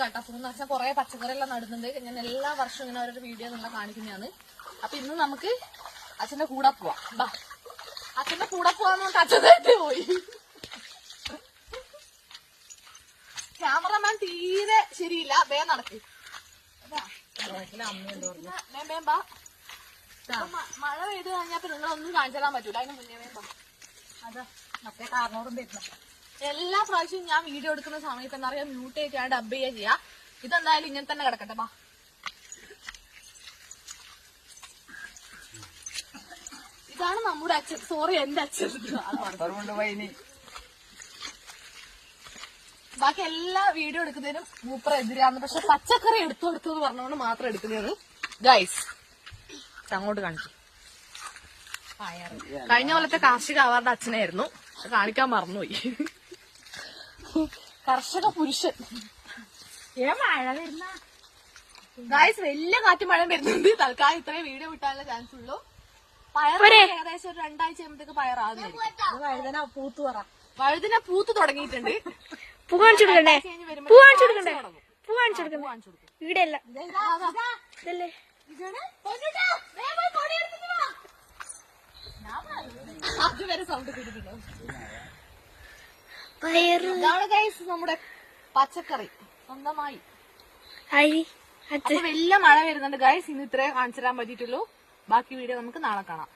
കട്ടപ്പൂന്ന് വെച്ചാൽ കുറെ പച്ചക്കറിയെല്ലാം നടുന്നുണ്ട്. ഞാൻ എല്ലാ വർഷവും ഇങ്ങനെ ഓരോ വീഡിയോ നിങ്ങളെ കാണിക്കുന്നതാണ്. അപ്പൊ ഇന്ന് നമുക്ക് അച്ഛന്റെ കൂടെ പോവാം. ബാ, അച്ഛന്റെ കൂടെ പോവാന്ന് പറഞ്ഞിട്ട് അച്ഛനായിട്ട് പോയി. ക്യാമറമാൻ തീരെ ശരിയില്ല. ബേ നടക്ക്, മഴ പെയ്ത് കഴിഞ്ഞപ്പോ നിങ്ങളൊന്നും കാണിച്ചു തരാൻ പറ്റൂല. അതിന് മുന്നേ വേമ്പാ. അതാ മറ്റേ കാരണോറും വരുന്ന എല്ലാ പ്രാവശ്യവും ഞാൻ വീഡിയോ എടുക്കുന്ന സമയത്ത് എന്താ പറയാ, മ്യൂട്ട് ചെയ്ത് ഡബ് ചെയ്യുക ചെയ്യാ. ഇതെന്തായാലും ഇങ്ങനെ തന്നെ കിടക്കട്ടെ. ബാ, ഇതാണ് നമ്മുടെ അച്ഛൻ. സോറി, എന്റെ അച്ഛൻ. ബാക്കി എല്ലാ വീഡിയോ എടുക്കുന്നതിനും മൂപ്പർ എതിരാന്ന്. പക്ഷെ പച്ചക്കറി എടുത്തു എന്ന് പറഞ്ഞുകൊണ്ട് മാത്രം എടുക്കുന്നത്. ഗൈസ്, അങ്ങോട്ട് കാണിക്കും. കഴിഞ്ഞ കൊല്ലത്തെ കാർഷിക അവാർഡ് അച്ഛനായിരുന്നു, കാണിക്കാൻ മറന്നുപോയി. കർഷക പുരുഷൻ. മഴ വരുന്ന ഗൈസ്, വലിയ കാറ്റും മഴ വരുന്നുണ്ട്. തൽക്കാലം ഇത്രയും വീഡിയോ വിട്ടാനുള്ള ചാൻസ് ഉള്ളൂ. പയർ ഏകദേശം ഒരു 2 ആഴ്ച ആകുമ്പോഴത്തേക്ക് പയറാകുന്നതായിരിക്കും. വഴുതന പൂത്ത് പറ, വഴുതന പൂത്ത് തുടങ്ങിയിട്ടുണ്ട്. പൂ കാണിച്ചു കൊടുക്കണ്ടേ? പൂ കാണിച്ചു കൊടുക്കണ്ടേ? പൂ കാണിച്ചു കൊടുക്കണ്ടേ? ഇവിടെയല്ല, ഇതല്ലേ? അതുവരെ സൗണ്ട് കിട്ടുന്നുണ്ടോ? പയറ്. ഇതാണ് ഗൈസ് നമ്മുടെ പച്ചക്കറി സ്വന്തമായി. അപ്പൊ വലിയ മഴ വരുന്നുണ്ട് ഗൈസ്. ഇന്ന് ഇത്രേ കാണിച്ചു തരാൻ പറ്റിയിട്ടുള്ളൂ. ബാക്കി വീഡിയോ നമുക്ക് നാളെ കാണാം.